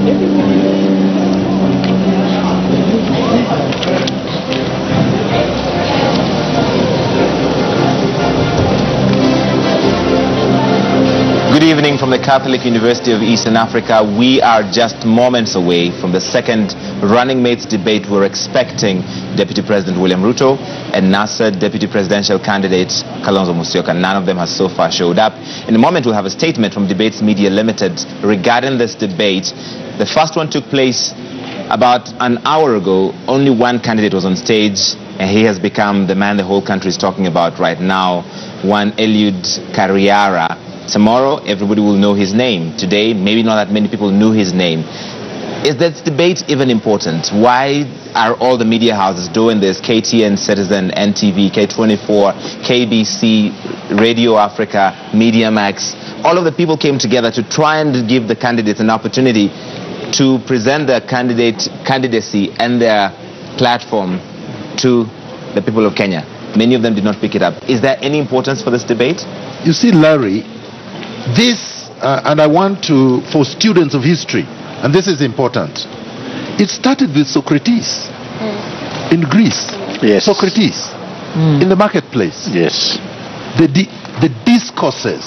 Good evening from the Catholic University of Eastern Africa. We are just moments away from the second running mates debate. We're expecting Deputy President William Ruto and NASA Deputy Presidential candidate Kalonzo Musyoka. None of them has so far showed up. In a moment, we'll have a statement from Debates Media Limited regarding this debate. The first one took place about an hour ago. Only one candidate was on stage, and he has become the man the whole country is talking about right now, one Eliud Kariara. Tomorrow, everybody will know his name. Today, maybe not that many people knew his name. Is this debate even important? Why are all the media houses doing this? KTN, Citizen, NTV, K24, KBC, Radio Africa, Media Max. All of the people came together to try and give the candidates an opportunity to present their candidacy and their platform to the people of Kenya. Many of them did not pick it up. Is there any importance for this debate? You see, Larry, this, and I want to, for students of history, and this is important, it started with Socrates in Greece. Yes. Socrates in the marketplace. Yes. The discourses,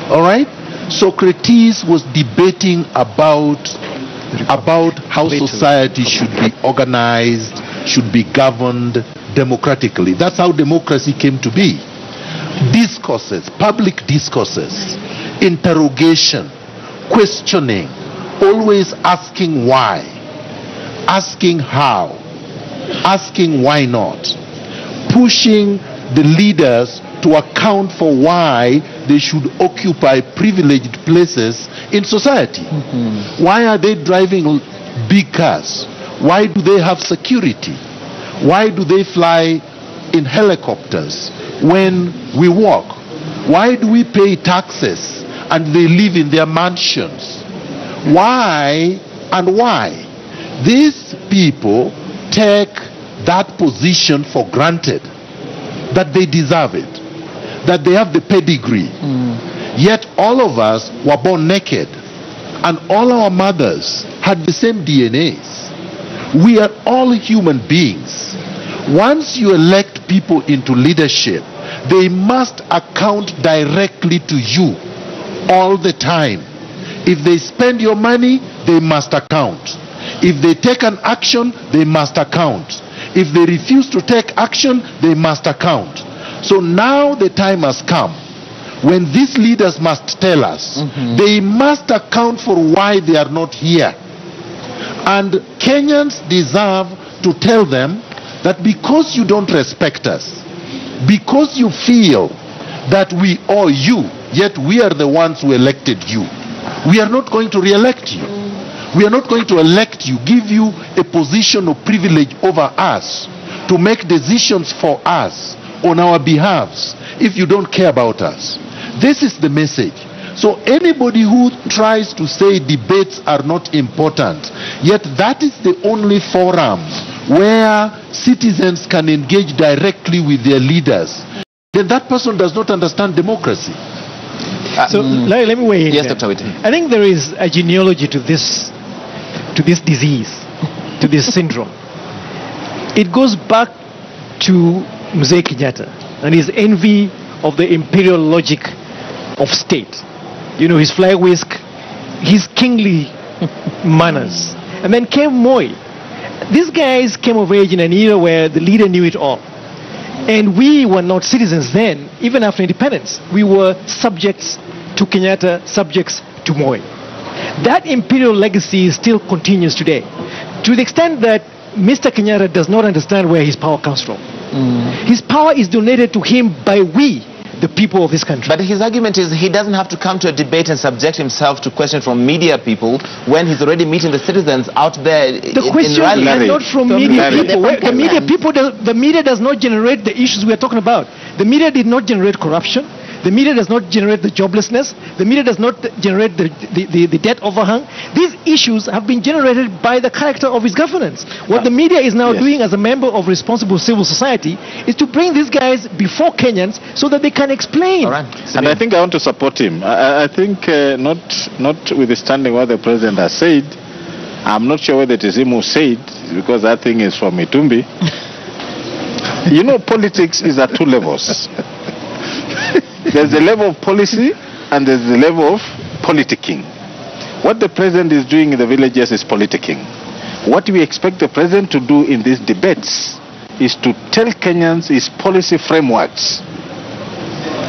all right? Socrates was debating about how society should be organized, should be governed democratically. That's how democracy came to be. Discourses, public discourses, interrogation, questioning, always asking why, asking how, asking why not, pushing the leaders to account for why they should occupy privileged places in society. Why are they driving big cars? Why do they have security? Why do they fly in helicopters when we walk? Why do we pay taxes and they live in their mansions? Why and why? These people take that position for granted, that they deserve it, that they have the pedigree. Yet all of us were born naked, and all our mothers had the same DNAs. We are all human beings. Once you elect people into leadership, they must account directly to you all the time. If they spend your money, they must account. If they take an action, they must account. If they refuse to take action, they must account. So now the time has come when these leaders must tell us, they must account for why they are not here. And Kenyans deserve to tell them that because you don't respect us, because you feel that we owe you, yet we are the ones who elected you, we are not going to re-elect you. We are not going to elect you, give you a position of privilege over us, to make decisions for us on our behalves, if you don't care about us. This is the message. So anybody who tries to say debates are not important, yet that is the only forum where citizens can engage directly with their leaders, then that person does not understand democracy. So let me weigh in. Yes, Dr. Whitty. I think there is a genealogy to this disease, to this syndrome. It goes back to Mzee Kenyatta and his envy of the imperial logic of state. You know, his flag whisk, his kingly manners. And then came Moi. These guys came of age in an era where the leader knew it all. And we were not citizens then, even after independence. We were subjects to Kenyatta, subjects to Moi. That imperial legacy still continues today, to the extent that Mr. Kenyatta does not understand where his power comes from. His power is donated to him by we, the people of this country. But his argument is he doesn't have to come to a debate and subject himself to questions from media people when he's already meeting the citizens out there. The question is not from media people. The media does not generate the issues we are talking about. The media did not generate corruption. The media does not generate the joblessness. The media does not generate the debt overhang. These issues have been generated by the character of his governance. What the media is now doing as a member of responsible civil society is to bring these guys before Kenyans so that they can explain. All right. And I think I want to support him. I think notwithstanding what the president has said, I'm not sure whether it is him who said, because that thing is from Itumbi. You know, politics is at two levels. There's the level of policy and there's the level of politicking. What the president is doing in the villages is politicking. What we expect the president to do in these debates is to tell Kenyans his policy frameworks.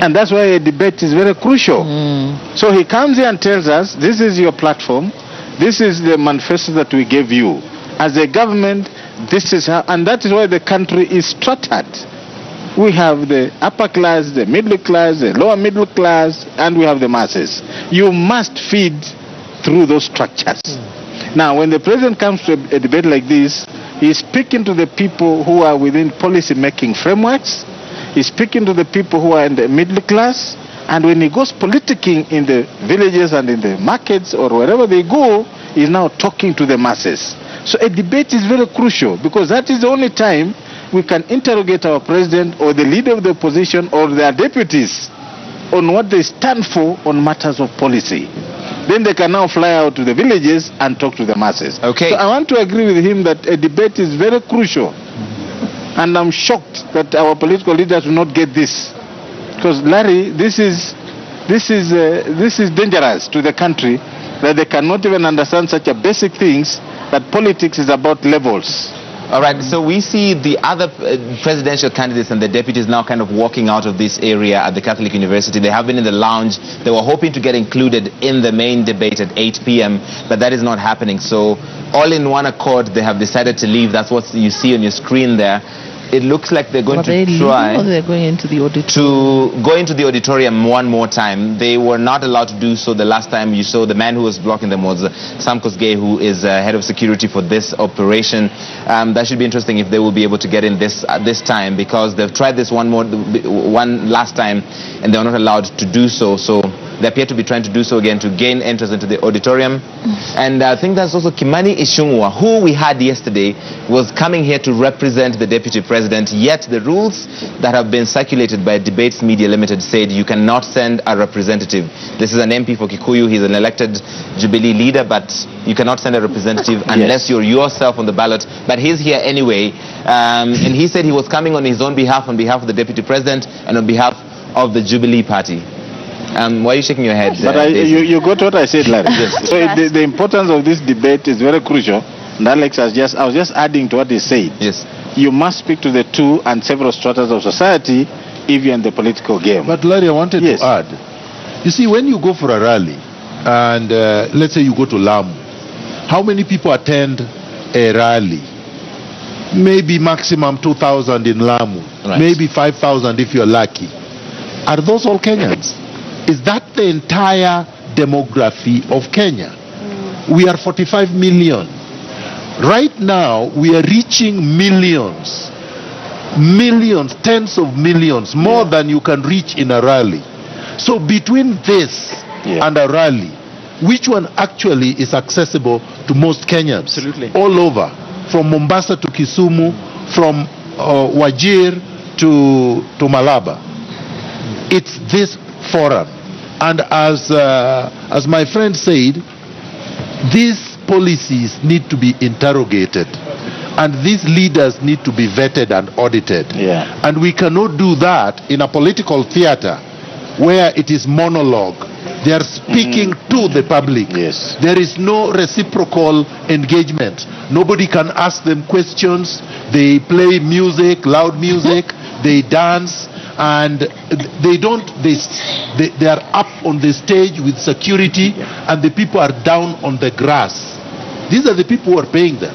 And that's why a debate is very crucial. So he comes here and tells us, this is your platform, this is the manifesto that we gave you. As a government, this is how, and that is why the country is strutted. We have the upper class, the middle class, the lower middle class, and we have the masses. You must feed through those structures. Now, when the president comes to a debate like this, he's speaking to the people who are within policy-making frameworks. He's speaking to the people who are in the middle class. And when he goes politicking in the villages and in the markets or wherever they go, he's now talking to the masses. So a debate is very crucial, because that is the only time we can interrogate our president or the leader of the opposition or their deputies on what they stand for on matters of policy. Then they can now fly out to the villages and talk to the masses. Okay. So I want to agree with him that a debate is very crucial. And I'm shocked that our political leaders do not get this. Because, Larry, this is dangerous to the country, that they cannot even understand such a basic things, that politics is about levels. All right, so we see the other presidential candidates and the deputies now kind of walking out of this area at the Catholic University. They have been in the lounge. They were hoping to get included in the main debate at 8 p.m., but that is not happening. So all in one accord, they have decided to leave. That's what you see on your screen there. It looks like they're going to try or they're going into the auditorium? to go into the auditorium one more time. They were not allowed to do so the last time. You saw the man who was blocking them was Sam Kosgei, who is head of security for this operation. That should be interesting if they will be able to get in this time, because they've tried this one last time and they're not allowed to do so. So they appear to be trying to do so again to gain entrance into the auditorium. And I think that's also Kimani Ichung'wah, who we had yesterday, was coming here to represent the deputy president. Yet the rules that have been circulated by Debates Media Limited said you cannot send a representative. This is an MP for Kikuyu. He's an elected Jubilee leader, but you cannot send a representative unless you're yourself on the ballot. But he's here anyway. And he said he was coming on his own behalf, on behalf of the deputy president, and on behalf of the Jubilee party. Why are you shaking your head? But you got what I said, Larry. So the importance of this debate is very crucial. And Alex I was just adding to what he said. Yes. You must speak to the two and several stratas of society if you're in the political game. But Larry, I wanted to add. You see, when you go for a rally, and let's say you go to Lamu, how many people attend a rally? Maybe maximum 2,000 in Lamu. Right. Maybe 5,000 if you're lucky. Are those all Kenyans? Is that the entire demography of Kenya? We are 45 million. Right now, we are reaching millions, tens of millions, more than you can reach in a rally. So between this and a rally, which one actually is accessible to most Kenyans? Absolutely. All over, from Mombasa to Kisumu, from Wajir to Malaba. It's this forum. And as my friend said, these policies need to be interrogated, and these leaders need to be vetted and audited. And we cannot do that in a political theater where it is monologue. They are speaking to the public. There is no reciprocal engagement. Nobody can ask them questions. They play music, loud music, they dance, and they are up on the stage with security, and the people are down on the grass. These are the people who are paying them.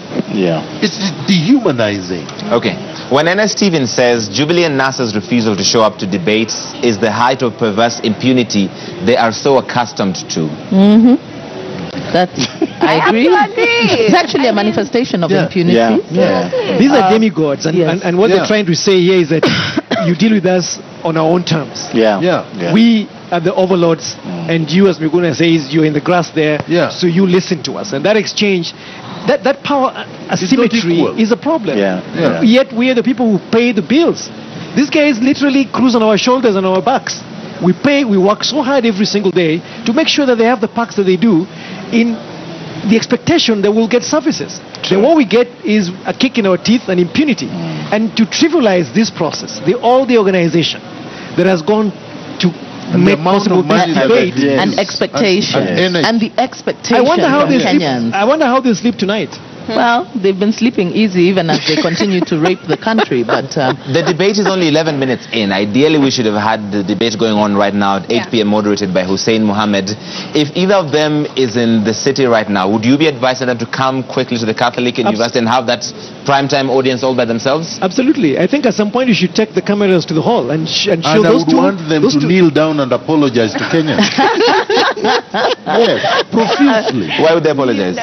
It's dehumanizing. Okay. When N.S. Stevens says Jubilee and NASA's refusal to show up to debates is the height of perverse impunity they are so accustomed to. That I agree. It's actually a manifestation of impunity. These are demigods, and what they're trying to say here is that you deal with us on our own terms. We are the overlords, and you, as Miguna says, you're in the grass there, so you listen to us. And that exchange, that power asymmetry is a problem. Yet we are the people who pay the bills. These guys literally cruise on our shoulders and our backs. We pay, we work so hard every single day to make sure that they have the perks that they do in the expectation that we'll get services. Then what we get is a kick in our teeth and impunity. And to trivialize this process, all the organization that has gone to make possible this debate and expectation and the expectation I wonder how from Kenyans. I wonder how they sleep tonight. Well, they've been sleeping easy even as they continue to rape the country. But the debate is only 11 minutes in. Ideally, we should have had the debate going on right now at 8 p.m. moderated by Hussein Mohammed. If either of them is in the city right now, would you be advising them to come quickly to the Catholic University and have that primetime audience all by themselves? Absolutely. I think at some point you should take the cameras to the hall and show and those I would two. want them to kneel down and apologize to Kenyans. Yes, profusely. Why would they apologize?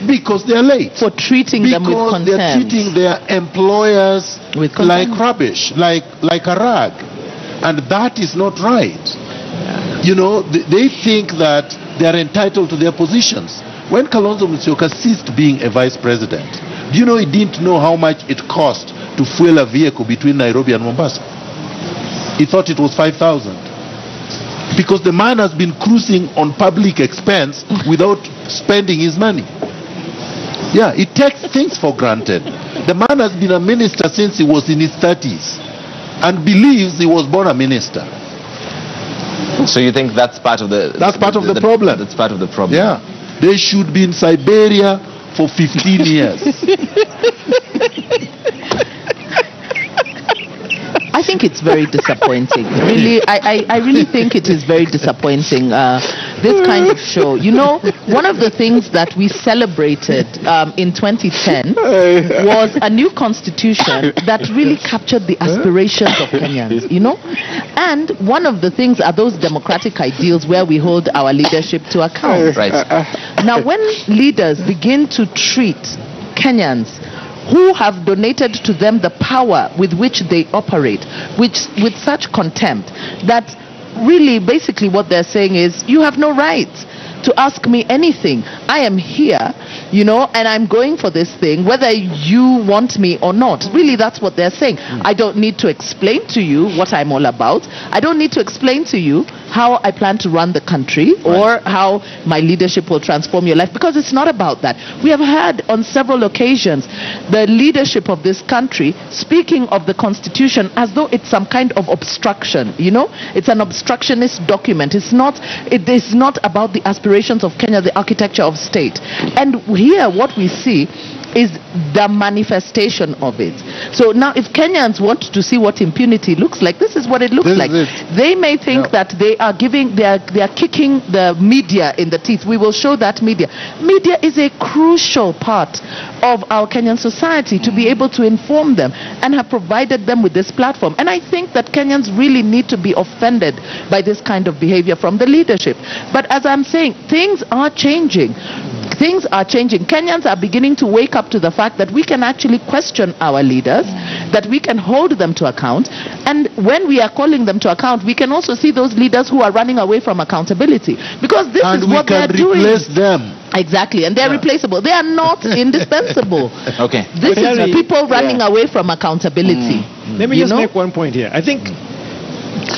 Because they are late. for treating them with Because they are contempt. treating their employers With like contempt. rubbish, like a rag. And that is not right. You know, they think that they are entitled to their positions. When Kalonzo Musyoka ceased being a vice president, do you know he didn't know how much it cost to fuel a vehicle between Nairobi and Mombasa? He thought it was 5,000. Because the man has been cruising on public expense without spending his money. Yeah, he takes things for granted. The man has been a minister since he was in his 30s and believes he was born a minister. So you think that's part of the... That's part of the problem. That's part of the problem. Yeah. They should be in Siberia for 15 years. I think it's very disappointing. Really, I really think it is very disappointing, this kind of show. You know, one of the things that we celebrated in 2010 was a new constitution that really captured the aspirations of Kenyans, you know? And one of the things are those democratic ideals where we hold our leadership to account. Right. Now, when leaders begin to treat Kenyans who have donated to them the power with which they operate, with such contempt, that really basically what they're saying is, you have no right to ask me anything. I am here, you know, and I'm going for this thing, whether you want me or not. Really, that's what they're saying. I don't need to explain to you what I'm all about. I don't need to explain to you how I plan to run the country or how my leadership will transform your life, because it's not about that. We have had on several occasions the leadership of this country speaking of the constitution as though it's some kind of obstruction, you know. It's an obstructionist document. It is not about the aspirations of Kenya, the architecture of state. And here what we see is the manifestation of it. So now if Kenyans want to see what impunity looks like, this is what it looks like. They may think that they are kicking the media in the teeth. We will show that media. Media is a crucial part of our Kenyan society to be able to inform them, and have provided them with this platform. And I think that Kenyans really need to be offended by this kind of behavior from the leadership. But as I'm saying, things are changing. Things are changing. Kenyans are beginning to wake up to the fact that we can actually question our leaders, that we can hold them to account. And when we are calling them to account, we can also see those leaders who are running away from accountability. Because this is what they're doing. And we can replace them. Exactly, and they're replaceable. They are not indispensable. Okay. This is people running away from accountability. Let me just make one point here. I think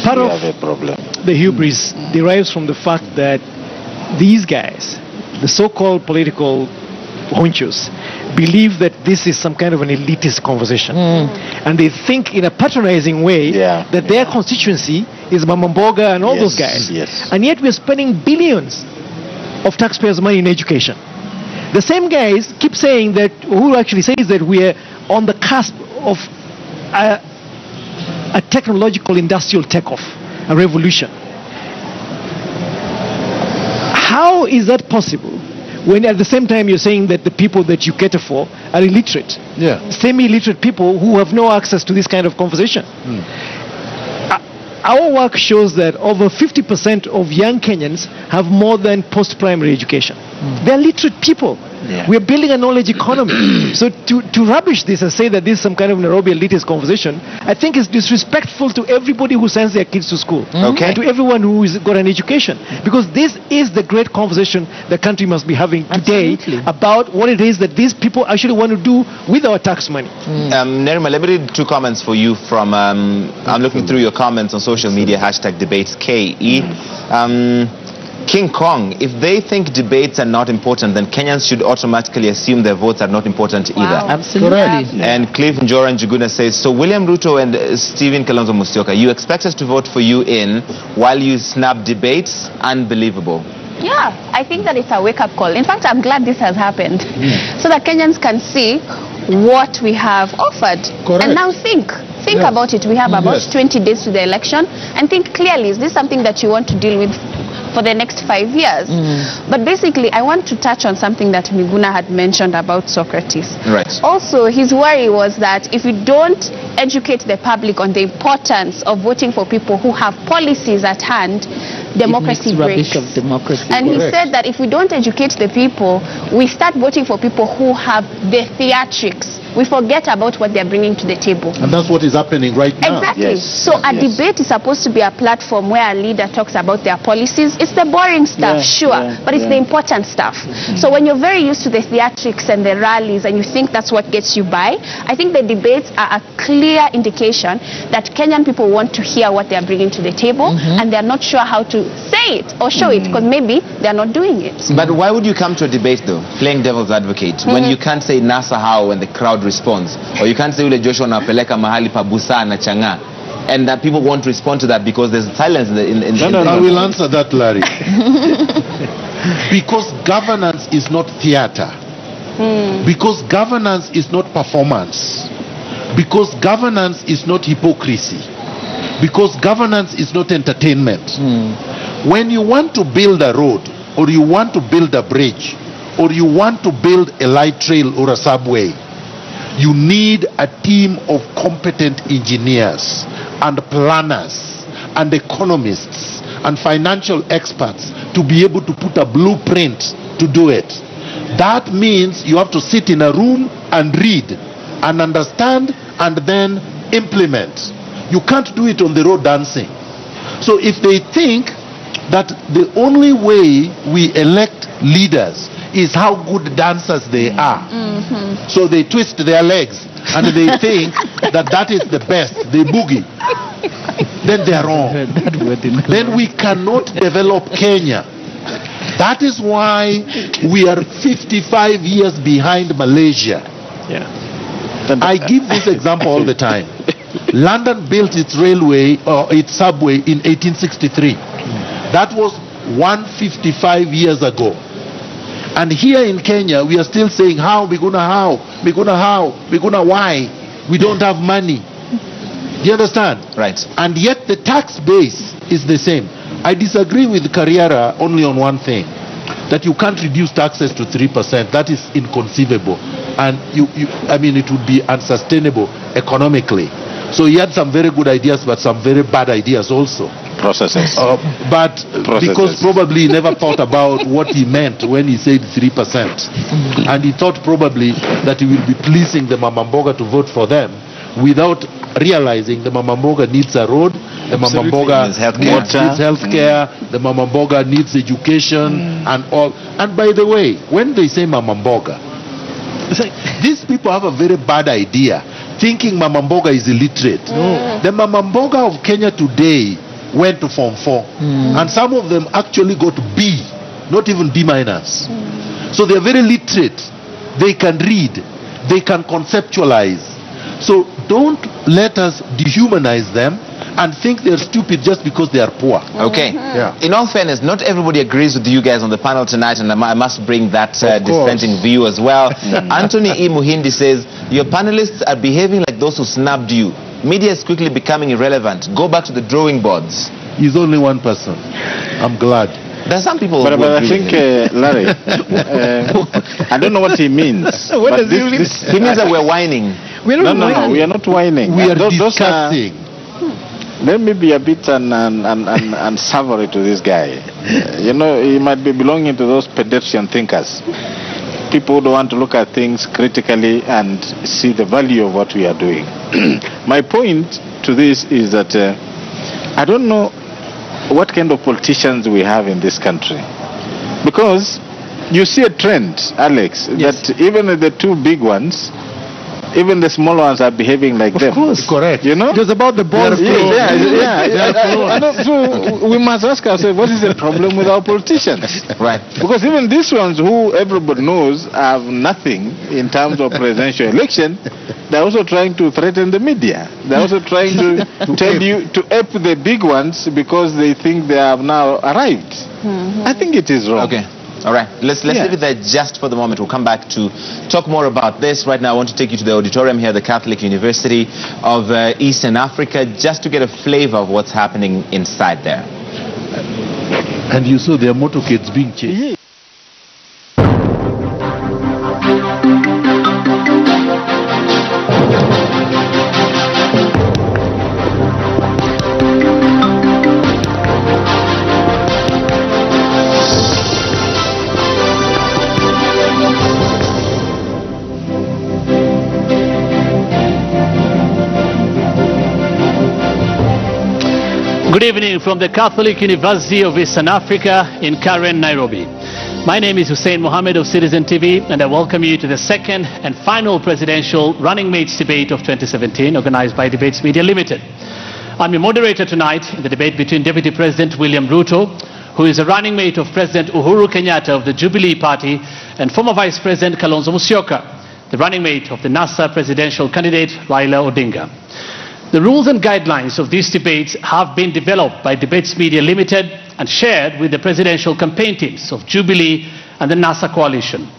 part of the hubris derives from the fact that these guys, the so-called political honchos, believe that this is some kind of an elitist conversation. And they think in a patronizing way that their constituency is Mamamboga and all those guys. And yet we're spending billions of taxpayers' money in education. The same guys keep saying that, who actually says that we're on the cusp of a technological industrial takeoff, a revolution. How is that possible when at the same time you're saying that the people that you cater for are illiterate? Semi-illiterate people who have no access to this kind of conversation. Our work shows that over 50% of young Kenyans have more than post-primary education. They're literate people. We're building a knowledge economy. So to rubbish this and say that this is some kind of Nairobi elitist conversation, I think is disrespectful to everybody who sends their kids to school. And to everyone who has got an education. Because this is the great conversation the country must be having today about what it is that these people actually want to do with our tax money. Nerima, let me read two comments for you from, I'm looking through your comments on social media, #debatesKE. King Kong, if they think debates are not important, then Kenyans should automatically assume their votes are not important either. Absolutely. And Cliff Njora Njuguna says, so William Ruto and Stephen Kalonzo Musyoka, you expect us to vote for you in while you snap debates? Unbelievable. Yeah, I think that it's a wake-up call. In fact, I'm glad this has happened, so that Kenyans can see what we have offered. Correct. And now think about it. We have about 20 days to the election, and think clearly, is this something that you want to deal with for the next 5 years? But basically, I want to touch on something that Miguna had mentioned about Socrates. Right. Also, his worry was that if we don't educate the public on the importance of voting for people who have policies at hand, democracy breaks. Of democracy. And he said that if we don't educate the people, we start voting for people who have the theatrics. We forget about what they're bringing to the table. And that's what is happening right now. Exactly. So a debate is supposed to be a platform where a leader talks about their policies. It's the boring stuff, but it's the important stuff. So when you're very used to the theatrics and the rallies and you think that's what gets you by, I think the debates are a clear indication that Kenyan people want to hear what they're bringing to the table, and they're not sure how to say it or show it, because maybe they're not doing it. But why would you come to a debate though, playing devil's advocate, when you can't say NASA how when the crowd responds, or you can't say ule Joshua napeleka mahali pa busa na changa, and that people won't respond to that because there's silence in I will answer that, Larry. Because governance is not theater. Because governance is not performance. Because governance is not hypocrisy. Because governance is not entertainment. When you want to build a road, or you want to build a bridge, or you want to build a light trail or a subway, you need a team of competent engineers and planners and economists and financial experts to be able to put a blueprint to do it. That means you have to sit in a room and read and understand and then implement. You can't do it on the road dancing. So if they think that the only way we elect leaders is how good dancers they are, so they twist their legs and they think that is the best, they boogie, then they are wrong. Then we cannot develop Kenya. That is why we are 55 years behind Malaysia. I give this example all the time. London built its railway or its subway in 1863. That was 155 years ago. And here in Kenya, we are still saying how, we're gonna why, we don't have money. Do you understand? Right. And yet the tax base is the same. I disagree with Carriera only on one thing, that you can't reduce taxes to 3%. That is inconceivable. And I mean, it would be unsustainable economically. So he had some very good ideas, but some very bad ideas also. Processes. Because probably he never thought about what he meant when he said 3%. And he thought probably that he will be pleasing the Mamamboga to vote for them without realizing the Mamamboga needs a road, the Mamamboga needs healthcare, the Mamamboga needs education and all. And by the way, when they say Mamamboga, these people have a very bad idea, thinking Mamamboga is illiterate. The Mamamboga of Kenya today went to Form 4, and some of them actually got B, not even B minus. So they are very literate. They can read, they can conceptualize. So don't let us dehumanize them and think they're stupid just because they are poor. Okay. In all fairness, not everybody agrees with you guys on the panel tonight, and I must bring that dissenting view as well. Anthony E. Muhindi says, your panelists are behaving like those who snubbed you. Media is quickly becoming irrelevant. Go back to the drawing boards. He's only one person. I'm glad. There are some people But who I agree think, with him. Larry, I don't know what he means. What but does he mean? He means that we're whining. We're not whining. We are not whining. We are discussing. Let me be a bit unsavory to this guy. You know, he might be belonging to those pedestrian thinkers. People who don't want to look at things critically and see the value of what we are doing. My point to this is that I don't know what kind of politicians we have in this country. Because you see a trend, Alex, that even the two big ones, even the small ones are behaving like them. Of course. Correct. You know? It was about the ball. So we must ask ourselves, what is the problem with our politicians? Right. Because even these ones who everybody knows have nothing in terms of presidential election, they're also trying to threaten the media. They're also trying to tell you to ape the big ones because they think they have now arrived. I think it is wrong. Okay. All right. Let's leave it there just for the moment. We'll come back to talk more about this. Right now, I want to take you to the auditorium here at the Catholic University of Eastern Africa just to get a flavor of what's happening inside there. And you saw their motorcades being chased. Good evening from the Catholic University of Eastern Africa in Karen, Nairobi. My name is Hussein Mohammed of Citizen TV, and I welcome you to the second and final presidential running mates debate of 2017 organized by Debates Media Limited. I'm your moderator tonight in the debate between Deputy President William Ruto, who is a running mate of President Uhuru Kenyatta of the Jubilee Party, and former Vice President Kalonzo Musyoka, the running mate of the NASA presidential candidate Raila Odinga. The rules and guidelines of these debates have been developed by Debates Media Limited and shared with the presidential campaign teams of Jubilee and the NASA coalition.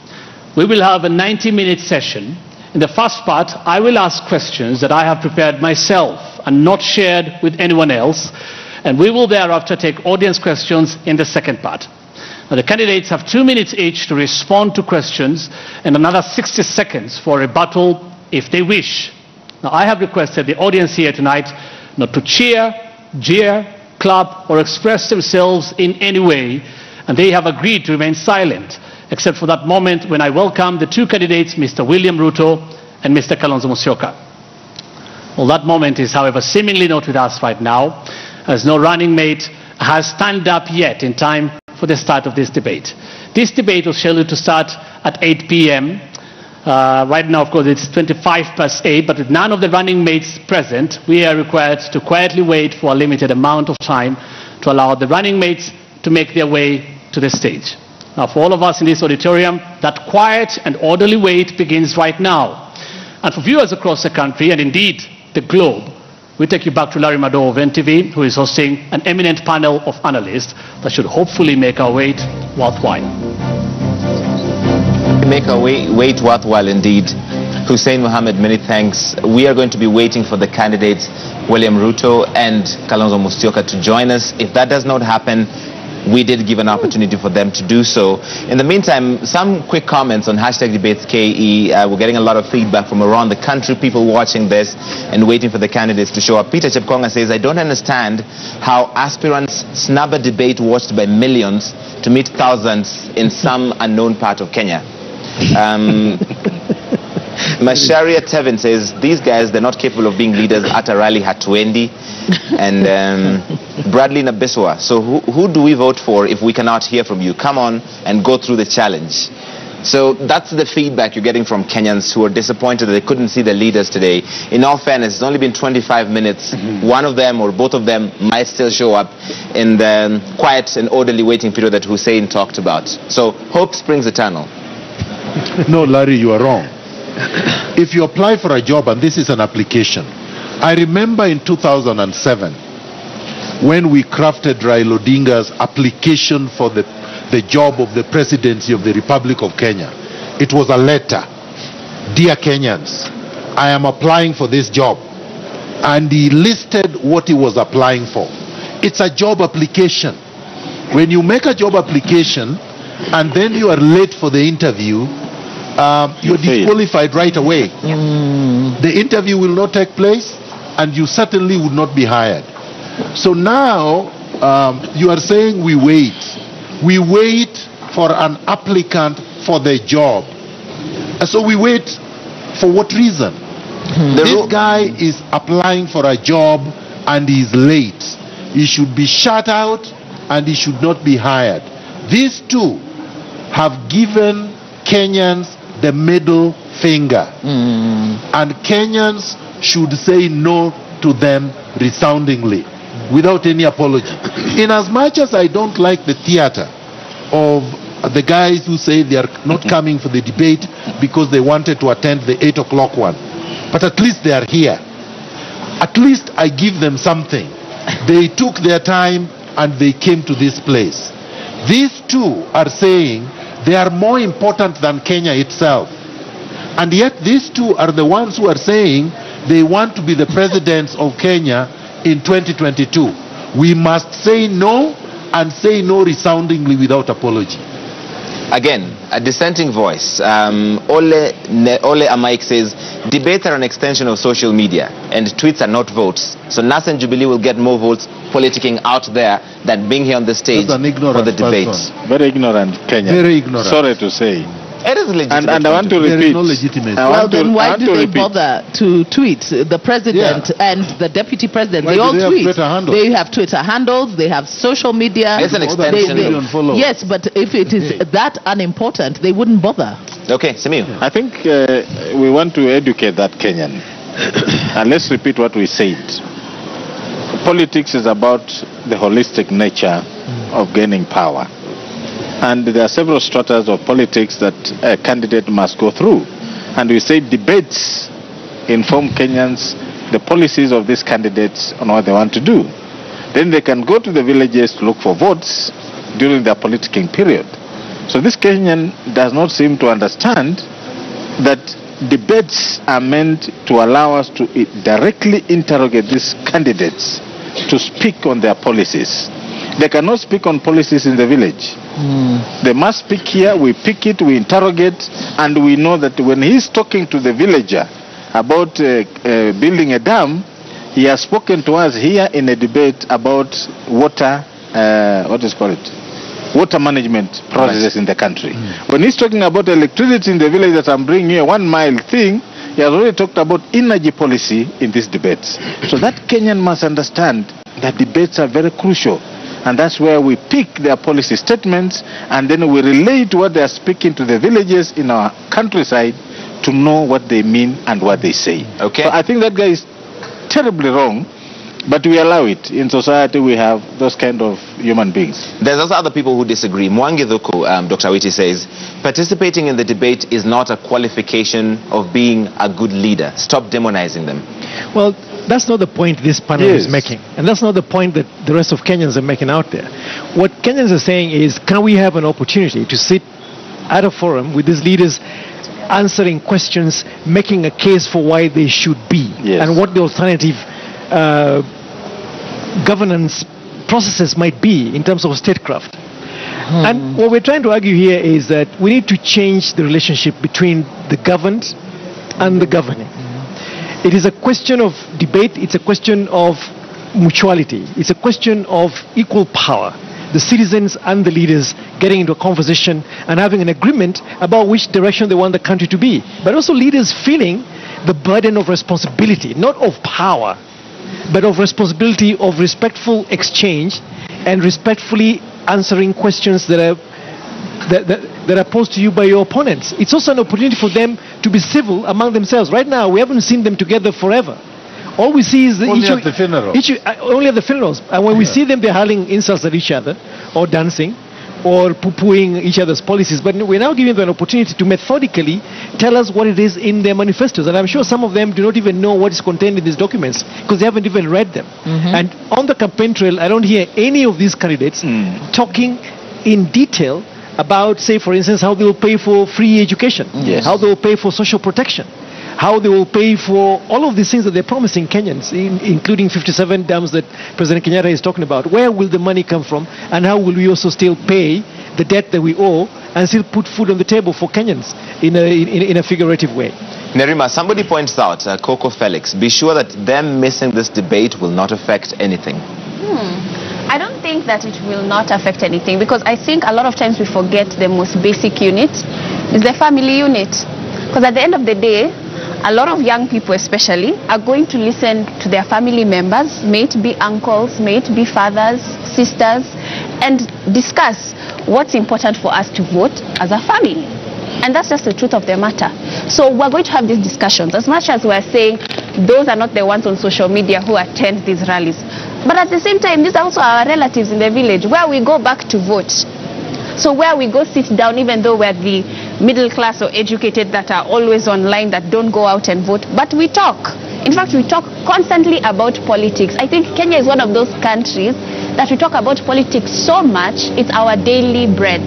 We will have a 90-minute session. In the first part, I will ask questions that I have prepared myself and not shared with anyone else, and we will thereafter take audience questions in the second part. Now, the candidates have 2 minutes each to respond to questions and another 60 seconds for rebuttal if they wish. Now, I have requested the audience here tonight not to cheer, jeer, clap, or express themselves in any way, and they have agreed to remain silent, except for that moment when I welcome the two candidates, Mr. William Ruto and Mr. Kalonzo Musyoka. Well, that moment is, however, seemingly not with us right now, as no running mate has stand up yet in time for the start of this debate. This debate was scheduled to start at 8 p.m. Right now, of course, it's 8:25, but with none of the running mates present, we are required to quietly wait for a limited amount of time to allow the running mates to make their way to the stage. Now, for all of us in this auditorium, that quiet and orderly wait begins right now. And for viewers across the country, and indeed the globe, we take you back to Larry Mado of NTV, who is hosting an eminent panel of analysts that should hopefully make our wait worthwhile. Make our wait worthwhile indeed. Hussein Mohammed, many thanks. We are going to be waiting for the candidates William Ruto and Kalonzo Musyoka to join us. If that does not happen, we did give an opportunity for them to do so. In the meantime, some quick comments on #DebatesKE. We're getting a lot of feedback from around the country, people watching this and waiting for the candidates to show up. Peter Chepkonga says, I don't understand how aspirants snub a debate watched by millions to meet thousands in some unknown part of Kenya. Masharia Tevin says, these guys, they're not capable of being leaders at a rally hatuendi. And Bradley Nabiswa, so who do we vote for if we cannot hear from you? Come on and go through the challenge. So that's the feedback you're getting from Kenyans who are disappointed that they couldn't see the leaders today. In all fairness, it's only been 25 minutes. One of them or both of them might still show up in the quiet and orderly waiting period that Hussein talked about. So hope springs eternal. No, Larry, you are wrong. If you apply for a job, and this is an application, I remember in 2007 when we crafted Raila Odinga's application for the job of the presidency of the Republic of Kenya. It was a letter. Dear Kenyans, I am applying for this job. And he listed what he was applying for. It's a job application. When you make a job application and then you are late for the interview, you're disqualified right away. The interview will not take place and you certainly would not be hired. So now you are saying we wait. We wait for an applicant for the job. And so we wait for what reason? This guy is applying for a job and he's late. He should be shut out and he should not be hired. These two have given Kenyans the middle finger. And Kenyans should say no to them resoundingly, without any apology. In as much as I don't like the theater of the guys who say they are not coming for the debate because they wanted to attend the 8 o'clock one, but at least they are here. At least I give them something. They took their time and they came to this place. These two are saying they are more important than Kenya itself. And yet these two are the ones who are saying they want to be the presidents of Kenya in 2022. We must say no, and say no resoundingly without apology. Again, a dissenting voice. Ole Amaik says, debates are an extension of social media, and tweets are not votes. So NASA and Jubilee will get more votes politicking out there than being here on the stage for the debates. Very ignorant Kenyan. Very ignorant. Sorry to say. It is legitimate. And I want to repeat. There is no legitimacy. Well, then why do they bother to tweet? The president and the deputy president, Why they all do they have tweet. Twitter handles? They have Twitter handles, they have social media. It's an extension. Yes, but if it is that unimportant, they wouldn't bother. Okay, Simiu. I think we want to educate that Kenyan. And let's repeat what we said. Politics is about the holistic nature of gaining power. And there are several stratas of politics that a candidate must go through. And we say debates inform Kenyans the policies of these candidates on what they want to do. Then they can go to the villages to look for votes during their politicking period. So this Kenyan does not seem to understand that debates are meant to allow us to directly interrogate these candidates to speak on their policies. They cannot speak on policies in the village. They must speak here, we pick it, we interrogate, and we know that when he's talking to the villager about building a dam, he has spoken to us here in a debate about water, water management processes in the country. When he's talking about electricity in the village that I'm bringing here, 1 mile thing, he has already talked about energy policy in these debates. So that Kenyan must understand that debates are very crucial. And that's where we pick their policy statements, and then we relate what they are speaking to the villages in our countryside to know what they mean and what they say. Okay. So I think that guy is terribly wrong, but we allow it. In society, we have those kind of human beings. There's also other people who disagree. Mwangi Dhuku, Dr. Witi says, participating in the debate is not a qualification of being a good leader. Stop demonizing them. Well, that's not the point this panel is making. And that's not the point that the rest of Kenyans are making out there. What Kenyans are saying is, can we have an opportunity to sit at a forum with these leaders answering questions, making a case for why they should be, and what the alternative governance processes might be in terms of statecraft. And what we're trying to argue here is that we need to change the relationship between the governed and the governing. It is a question of debate, it's a question of mutuality, it's a question of equal power. The citizens and the leaders getting into a conversation and having an agreement about which direction they want the country to be. But also leaders feeling the burden of responsibility, not of power, but of responsibility of respectful exchange and respectfully answering questions that are posed to you by your opponents. It's also an opportunity for them to be civil among themselves. Right now, we haven't seen them together forever. All we see is only at the funeral. Only at the funerals. And when we see them, they're hurling insults at each other, or dancing, or poo-pooing each other's policies. But we're now giving them an opportunity to methodically tell us what it is in their manifestos. And I'm sure some of them do not even know what is contained in these documents because they haven't even read them. And on the campaign trail, I don't hear any of these candidates talking in detail about, say, for instance, how they will pay for free education, how they will pay for social protection, how they will pay for all of these things that they're promising Kenyans, including 57 dams that President Kenyatta is talking about. Where will the money come from, and how will we also still pay the debt that we owe and still put food on the table for Kenyans in a figurative way? Nerima, somebody points out, Coco Felix, be sure that them missing this debate will not affect anything. I don't think that it will not affect anything, because I think a lot of times we forget the most basic unit is the family unit. Because at the end of the day, a lot of young people especially are going to listen to their family members, may it be uncles, may it be fathers, sisters, and discuss what's important for us to vote as a family. And that's just the truth of the matter. So we're going to have these discussions. As much as we're saying those are not the ones on social media who attend these rallies, but at the same time, these are also our relatives in the village where we go back to vote. So where we go sit down, even though we're the middle class or educated that are always online, that don't go out and vote, but we talk. In fact, we talk constantly about politics. I think Kenya is one of those countries that we talk about politics so much, it's our daily bread.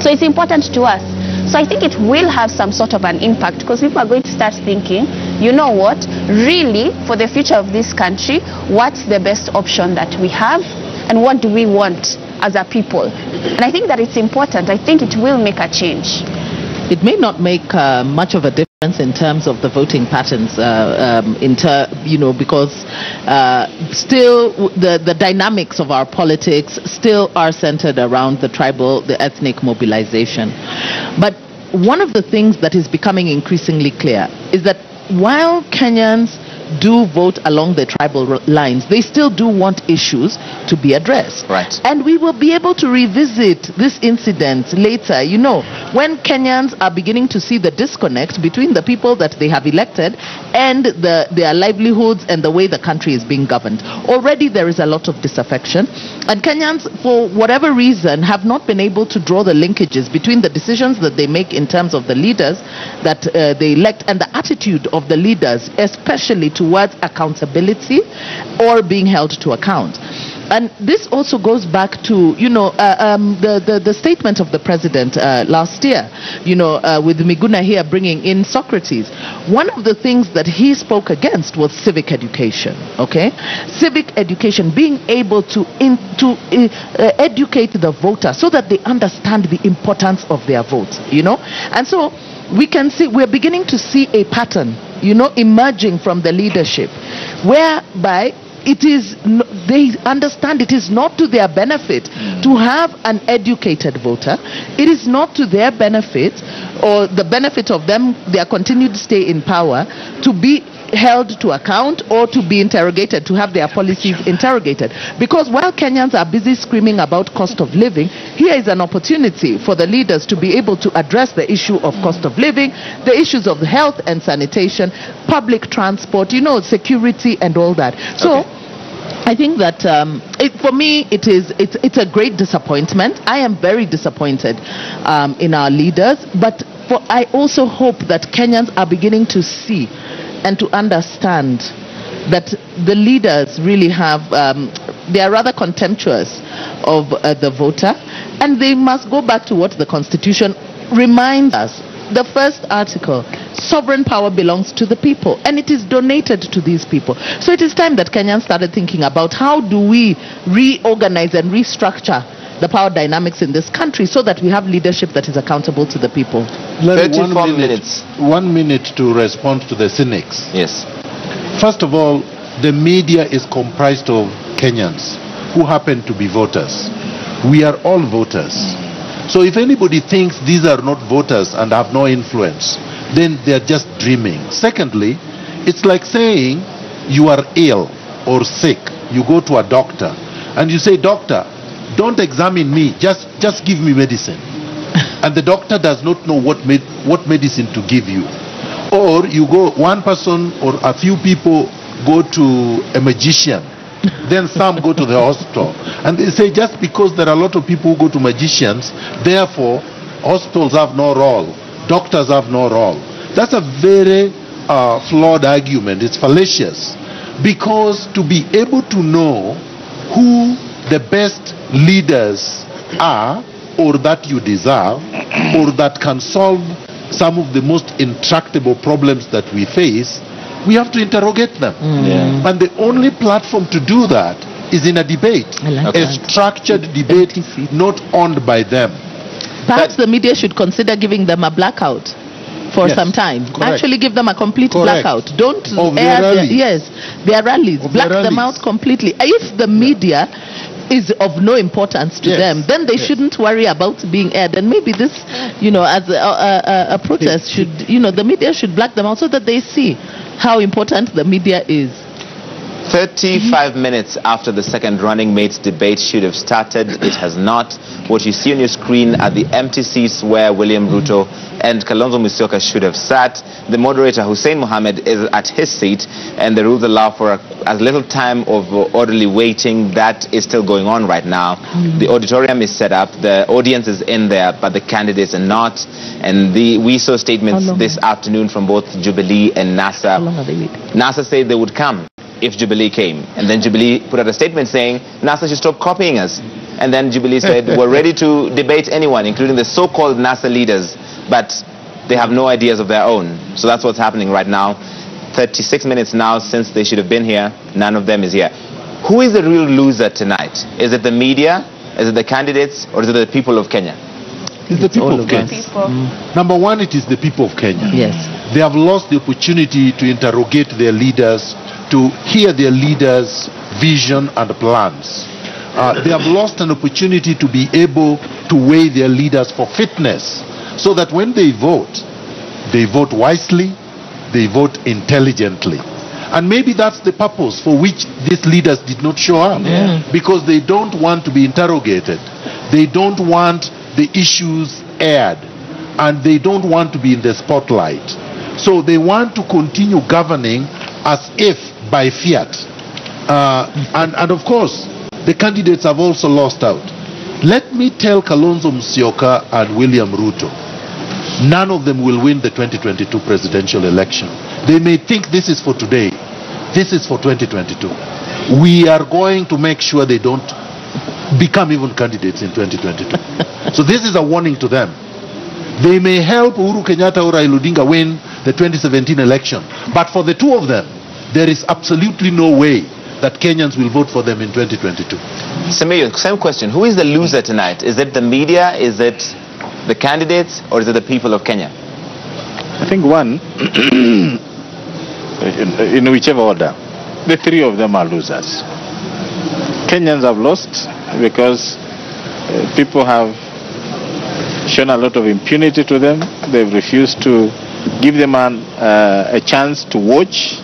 So it's important to us. So I think it will have some sort of an impact, because people are going to start thinking, you know what, really, for the future of this country, what's the best option that we have, and what do we want as a people? And I think that it's important. I think it will make a change. It may not make much of a difference in terms of the voting patterns, because still the dynamics of our politics still are centered around the tribal, the ethnic mobilization. But one of the things that is becoming increasingly clear is that while Kenyans do vote along the tribal lines, they still do want issues to be addressed. Right. And we will be able to revisit this incident later, when Kenyans are beginning to see the disconnect between the people that they have elected and their livelihoods and the way the country is being governed. Already there is a lot of disaffection, and Kenyans, for whatever reason, have not been able to draw the linkages between the decisions that they make in terms of the leaders that they elect and the attitude of the leaders, especially towards accountability or being held to account. And this also goes back to, the statement of the president last year, with Miguna here bringing in Socrates. One of the things that he spoke against was civic education, okay? Civic education, being able to educate the voter so that they understand the importance of their vote, And so we can see, we're beginning to see a pattern, emerging from the leadership, whereby they understand it is not to their benefit to have an educated voter. It is not to their benefit or the benefit of them, their continued stay in power, to be held to account or to be interrogated, to have their policies interrogated. Because while Kenyans are busy screaming about cost of living, here is an opportunity for the leaders to be able to address the issue of cost of living, the issues of health and sanitation, public transport, security and all that. So I think that for me it's a great disappointment. I am very disappointed in our leaders, but I also hope that Kenyans are beginning to see and to understand that the leaders really have, they are rather contemptuous of the voter, and they must go back to what the Constitution reminds us. The first article, sovereign power belongs to the people, and it is donated to these people. So it is time that Kenyans started thinking about how do we reorganize and restructure the power dynamics in this country so that we have leadership that is accountable to the people. 34 minutes. 1 minute to respond to the cynics. Yes. First of all, the media is comprised of Kenyans who happen to be voters. We are all voters. So if anybody thinks these are not voters and have no influence, then they are just dreaming. Secondly, it's like saying you are ill or sick. You go to a doctor and you say, doctor, don't examine me, just give me medicine. And the doctor does not know what medicine to give you. Or you go, one person or a few people go to a magician, then some go to the hospital. And they say just because there are a lot of people who go to magicians, therefore hospitals have no role, doctors have no role. That's a very flawed argument. It's fallacious. Because to be able to know who the best leaders are, or that you deserve, or that can solve some of the most intractable problems that we face, we have to interrogate them. And the only platform to do that is in a debate, a structured debate, not owned by them. Perhaps the media should consider giving them a blackout for some time. Correct. Actually give them a complete blackout. Don't air their rallies. Black them out completely. If the media is of no importance to them, then they shouldn't worry about being aired. And maybe this, as a protest should, the media should black them out so that they see how important the media is. 35 minutes after the second running mates debate should have started, it has not. What you see on your screen are the empty seats where William Ruto and Kalonzo Musyoka should have sat. The moderator, Hussein Mohammed, is at his seat, and the rules allow for as little time of orderly waiting. That is still going on right now. The auditorium is set up, the audience is in there, but the candidates are not. And we saw statements this afternoon from both Jubilee and NASA. NASA said they would come if Jubilee came, and then Jubilee put out a statement saying NASA should stop copying us, and then Jubilee said we're ready to debate anyone, including the so-called NASA leaders, but they have no ideas of their own. So that's what's happening right now. 36 minutes now since they should have been here, none of them is here. Who is the real loser tonight? Is it the media, is it the candidates, or is it the people of Kenya? It's the people of Kenya. Number one, it is the people of Kenya. Yes. They have lost the opportunity to interrogate their leaders, to hear their leaders' vision and plans. They have lost an opportunity to be able to weigh their leaders for fitness, so that when they vote wisely, they vote intelligently. And maybe that's the purpose for which these leaders did not show up. Because they don't want to be interrogated. They don't want the issues aired. And they don't want to be in the spotlight. So they want to continue governing as if by fiat. And of course, the candidates have also lost out. Let me tell Kalonzo Musyoka and William Ruto, none of them will win the 2022 presidential election. They may think this is for today. This is for 2022. We are going to make sure they don't become even candidates in 2022. So this is a warning to them. They may help Uhuru Kenyatta or Raila Odinga win the 2017 election. But for the two of them, there is absolutely no way that Kenyans will vote for them in 2022. Samayo, same question. Who is the loser tonight? Is it the media? Is it the candidates? Or is it the people of Kenya? I think one, in whichever order, the three of them are losers. Kenyans have lost because people have shown a lot of impunity to them. They've refused to give them a chance to watch,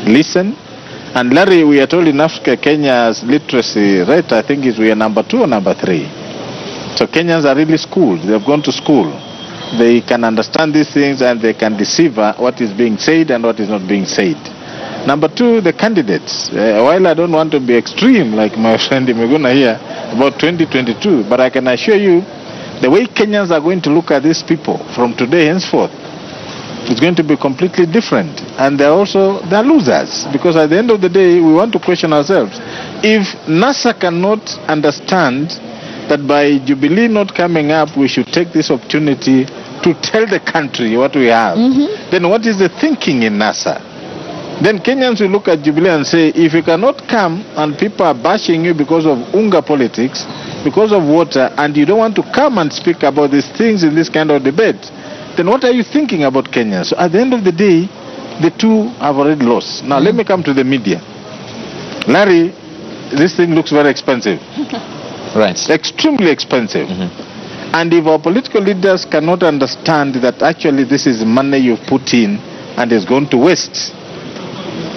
listen. And Larry, we are told in Africa, Kenya's literacy rate, I think, we are number 2 or number 3. So Kenyans are really schooled. They've gone to school. They can understand these things and they can decipher what is being said and what is not being said. Number 2, the candidates. While I don't want to be extreme, like my friend Miguna here, about 2022, but I can assure you, the way Kenyans are going to look at these people from today henceforth, it's going to be completely different. And they're losers, because at the end of the day, we want to question ourselves. If NASA cannot understand that by Jubilee not coming up, we should take this opportunity to tell the country what we have, then what is the thinking in NASA? Then Kenyans will look at Jubilee and say, if you cannot come and people are bashing you because of unga politics, because of water, and you don't want to come and speak about these things in this kind of debate, then what are you thinking about Kenyans? So at the end of the day, the two have already lost. Now let me come to the media. Larry, this thing looks very expensive. Right. Extremely expensive. And if our political leaders cannot understand that actually this is money you've put in and is going to waste,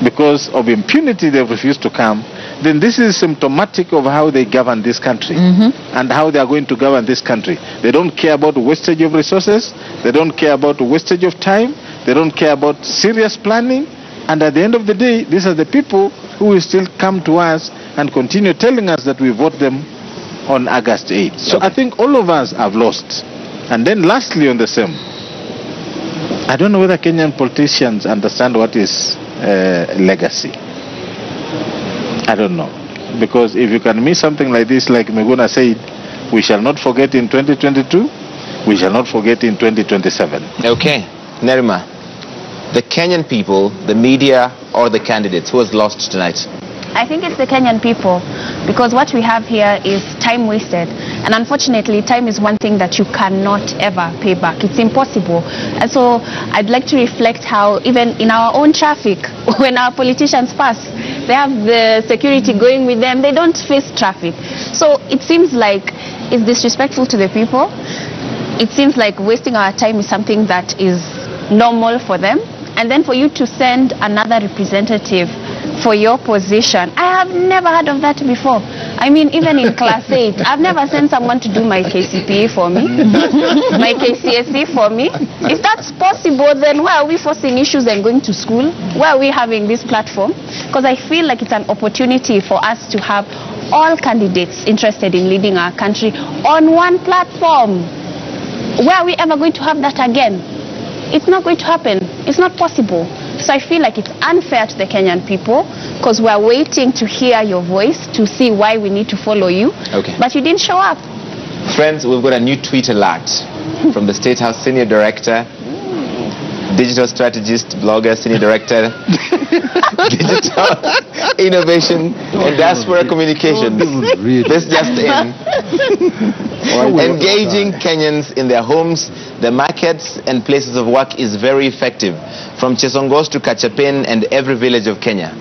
because of impunity they've refused to come, then this is symptomatic of how they govern this country and how they are going to govern this country. They don't care about wastage of resources. They don't care about wastage of time. They don't care about serious planning. And at the end of the day, these are the people who will still come to us and continue telling us that we vote them on August 8th. So I think all of us have lost. And then lastly on the same, I don't know whether Kenyan politicians understand what is legacy. I don't know. Because if you can miss something like this, like Meguna said, we shall not forget in 2022, we shall not forget in 2027. Okay. Nerima, the Kenyan people, the media, or the candidates, who has lost tonight? I think it's the Kenyan people, because what we have here is time wasted. And unfortunately, time is one thing that you cannot ever pay back. It's impossible. And so I'd like to reflect how even in our own traffic, when our politicians pass, they have the security going with them. They don't face traffic. So it seems like it's disrespectful to the people. It seems like wasting our time is something that is normal for them. And then for you to send another representative for your position. I have never heard of that before. I mean, even in class 8, I've never sent someone to do my KCPA for me, my KCSE for me. If that's possible, then why are we forcing issues and going to school? Why are we having this platform? Because I feel like it's an opportunity for us to have all candidates interested in leading our country on one platform. Where are we ever going to have that again? It's not going to happen. It's not possible. So I feel like it's unfair to the Kenyan people because we're waiting to hear your voice, to see why we need to follow you. Okay. But you didn't show up. Friends, we've got a new tweet alert from the State House Senior Director, Digital Strategist, Blogger, Senior Director, Digital Innovation and Diaspora Communications. This just in. Engaging Kenyans in their homes, the markets and places of work is very effective, from Chesongos to Kachapin and every village of Kenya.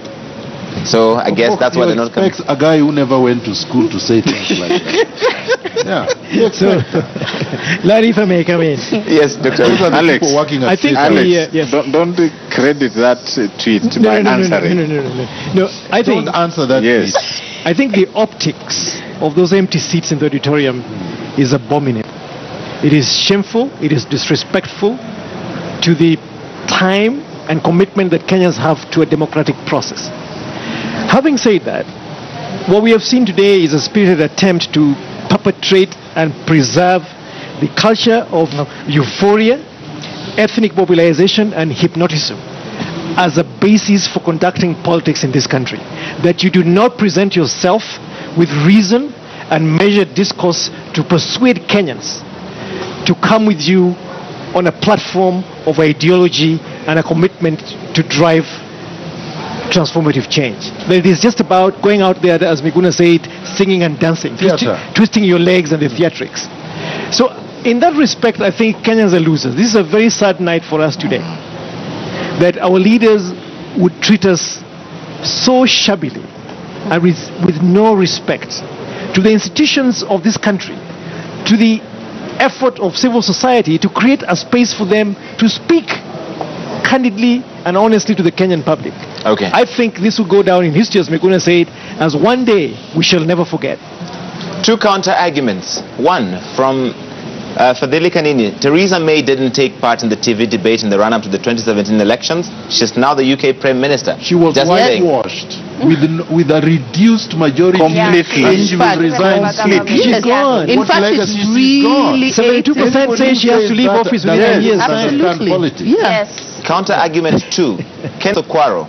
So I guess that's why they're not coming. A guy who never went to school to say things like that. Yeah. So, Larry, if I may come in. Yes, Dr. Alex, I think yes. don't credit that tweet by answering. No, I think Don't answer that. Yes. Tweet. I think the optics of those empty seats in the auditorium is abominable. It is shameful, it is disrespectful to the time and commitment that Kenyans have to a democratic process. Having said that, what we have seen today is a spirited attempt to perpetrate and preserve the culture of euphoria, ethnic mobilization and hypnotism as a basis for conducting politics in this country. That you do not present yourself with reason and measured discourse to persuade Kenyans to come with you on a platform of ideology and a commitment to drive transformative change. That it is just about going out there, as Miguna said, singing and dancing, twisting your legs and the theatrics. So in that respect, I think Kenyans are losers. This is a very sad night for us today, that our leaders would treat us so shabbily and with no respect to the institutions of this country, to the effort of civil society to create a space for them to speak candidly and honestly to the Kenyan public. Okay. I think this will go down in history, as Mekuna said, as one day we shall never forget. Two counter arguments. One from Fadhili Kanini. Theresa May didn't take part in the TV debate in the run-up to the 2017 elections. She's now the UK Prime Minister. She was whitewashed with a reduced majority. Completely. And she will resign. She's gone. In fact, it's really 72% say she has to leave office within a year's time. Absolutely. Yes. Counter argument 2. Ken Sokwaro.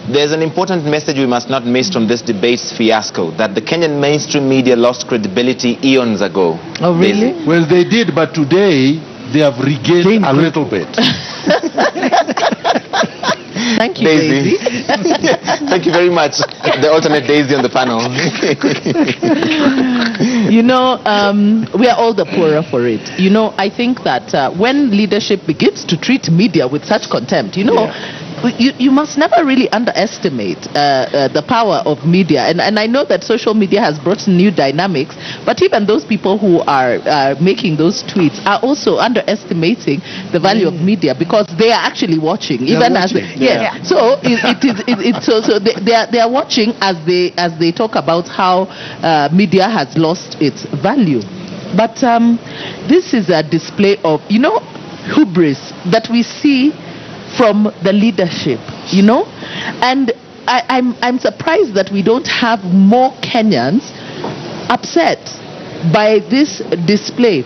There's an important message we must not miss from this debate's fiasco, that the Kenyan mainstream media lost credibility eons ago. Oh, really? Well, they did, but today they have regained a little bit. Thank you, Daisy. Thank you very much. The alternate Daisy on the panel. You know, we are all the poorer for it. You know, I think that when leadership begins to treat media with such contempt, you know, you must never really underestimate the power of media. And I know that social media has brought new dynamics, but even those people who are making those tweets are also underestimating the value of media, because they are actually watching. So they are watching as they talk about how media has lost its value. But this is a display of, you know, hubris that we see from the leadership, you know, and I'm surprised that we don't have more Kenyans upset by this display.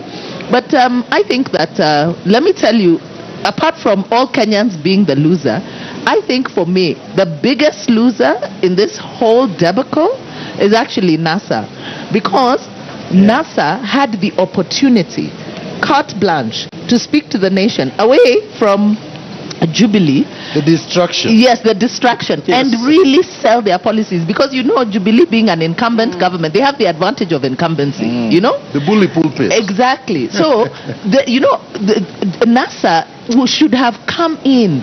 But I think that let me tell you, apart from all Kenyans being the loser, I think for me the biggest loser in this whole debacle is actually NASA, because NASA had the opportunity, carte blanche, to speak to the nation away from Jubilee, the distraction. Yes, the distraction, and really sell their policies, because you know, Jubilee being an incumbent government, they have the advantage of incumbency. You know, the bully pulpit. Exactly. So, NASA should have come in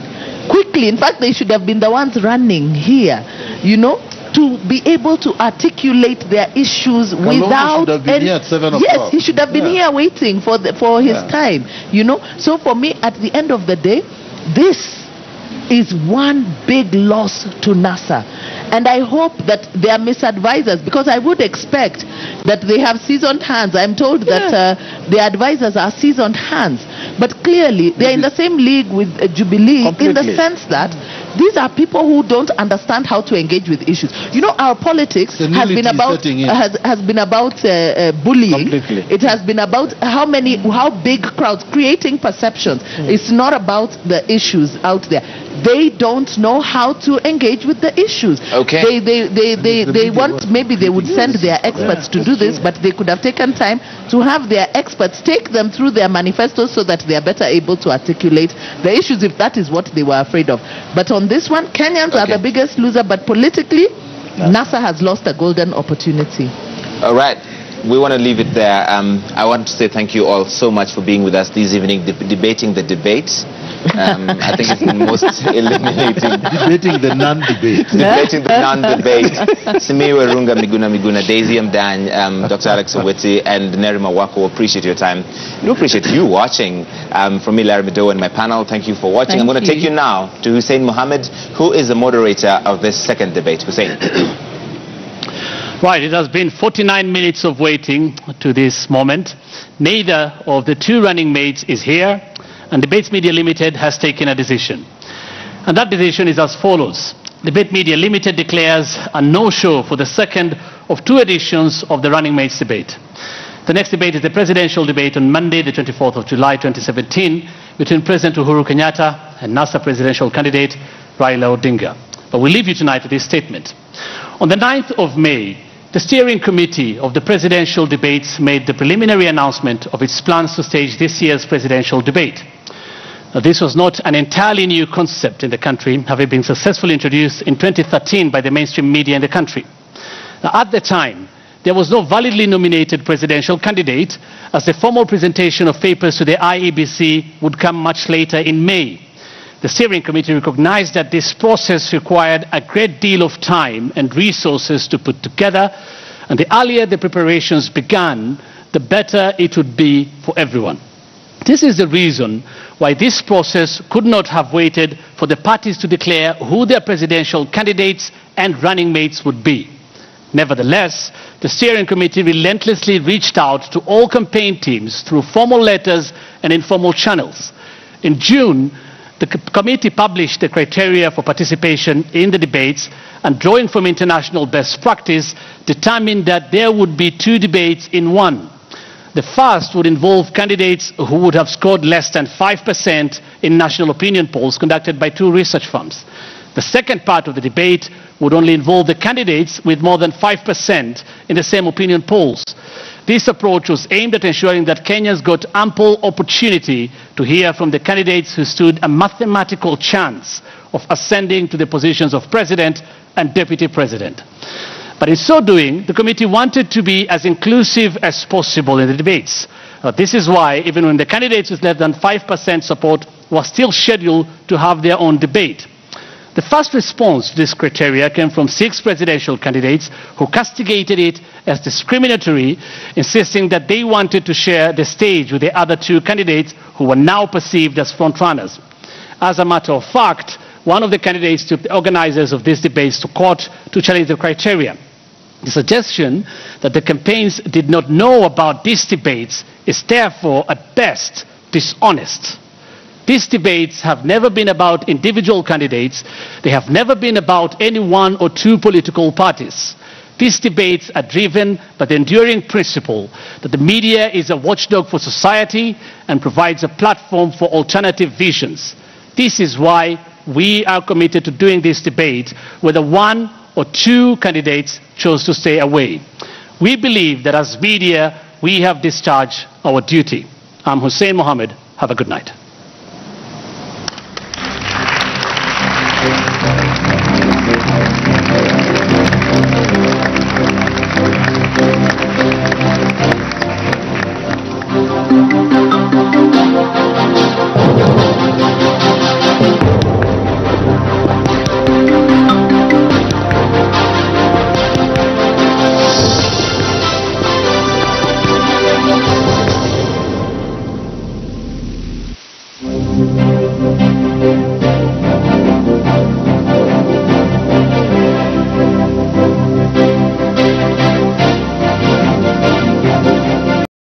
quickly. In fact, they should have been the ones running here. You know, to be able to articulate their issues without should have been here at 7 o'clock. Yes, he should have been here waiting for his time. You know, so for me, at the end of the day, this is one big loss to NASA. And I hope that they are misadvisors, because I would expect that they have seasoned hands. I'm told that the advisors are seasoned hands. But clearly, they're in the same league with Jubilee. Completely. In the sense that these are people who don't understand how to engage with issues. You know, our politics has been about bullying. Completely. It has been about how big crowds, creating perceptions. It's not about the issues out there. They don't know how to engage with the issues. Okay. They want, maybe they would send their experts to do this, but they could have taken time to have their experts take them through their manifestos so that they are better able to articulate the issues, if that is what they were afraid of. But on this one, Kenyans are the biggest loser, but politically, NASA has lost a golden opportunity. All right. We want to leave it there. I want to say thank you all so much for being with us this evening, debating the debate. I think it's the most illuminating. Debating the non-debate. Debating the non-debate. Simiwe Runga Miguna, Daisy Mdany, Dr. Alex Oweti, and Nerima Wako, appreciate your time. We appreciate you watching. From me, Larry Mido, and my panel, thank you for watching. I'm going to take you now to Hussein Mohammed, who is the moderator of this second debate. Hussein. Right, it has been 49 minutes of waiting to this moment. Neither of the two running mates is here, and Debates Media Limited has taken a decision. And that decision is as follows. Debate Media Limited declares a no-show for the second of two editions of the running mates debate. The next debate is the presidential debate on Monday, the 24th of July 2017, between President Uhuru Kenyatta and NASA presidential candidate Raila Odinga. But we leave you tonight with this statement. On the 9th of May, the steering committee of the presidential debates made the preliminary announcement of its plans to stage this year's presidential debate. Now, this was not an entirely new concept in the country, having been successfully introduced in 2013 by the mainstream media in the country. Now, at the time, there was no validly nominated presidential candidate, as the formal presentation of papers to the IEBC would come much later in May. The steering committee recognized that this process required a great deal of time and resources to put together, and the earlier the preparations began, the better it would be for everyone. This is the reason why this process could not have waited for the parties to declare who their presidential candidates and running mates would be. Nevertheless, the steering committee relentlessly reached out to all campaign teams through formal letters and informal channels. In June, the committee published the criteria for participation in the debates, and drawing from international best practice, determined that there would be two debates in one. The first would involve candidates who would have scored less than 5% in national opinion polls conducted by two research firms. The second part of the debate would only involve the candidates with more than 5% in the same opinion polls. This approach was aimed at ensuring that Kenyans got ample opportunity to hear from the candidates who stood a mathematical chance of ascending to the positions of president and deputy president. But in so doing, the committee wanted to be as inclusive as possible in the debates. This is why, even when the candidates with less than 5% support were still scheduled to have their own debate. The first response to this criteria came from 6 presidential candidates who castigated it as discriminatory, insisting that they wanted to share the stage with the other 2 candidates who were now perceived as frontrunners. As a matter of fact, one of the candidates took the organizers of these debates to court to challenge the criteria. The suggestion that the campaigns did not know about these debates is therefore at best dishonest. These debates have never been about individual candidates. They have never been about any one or two political parties. These debates are driven by the enduring principle that the media is a watchdog for society and provides a platform for alternative visions. This is why we are committed to doing this debate, whether one or two candidates chose to stay away. We believe that as media, we have discharged our duty. I'm Hussein Mohammed. Have a good night. Thank you.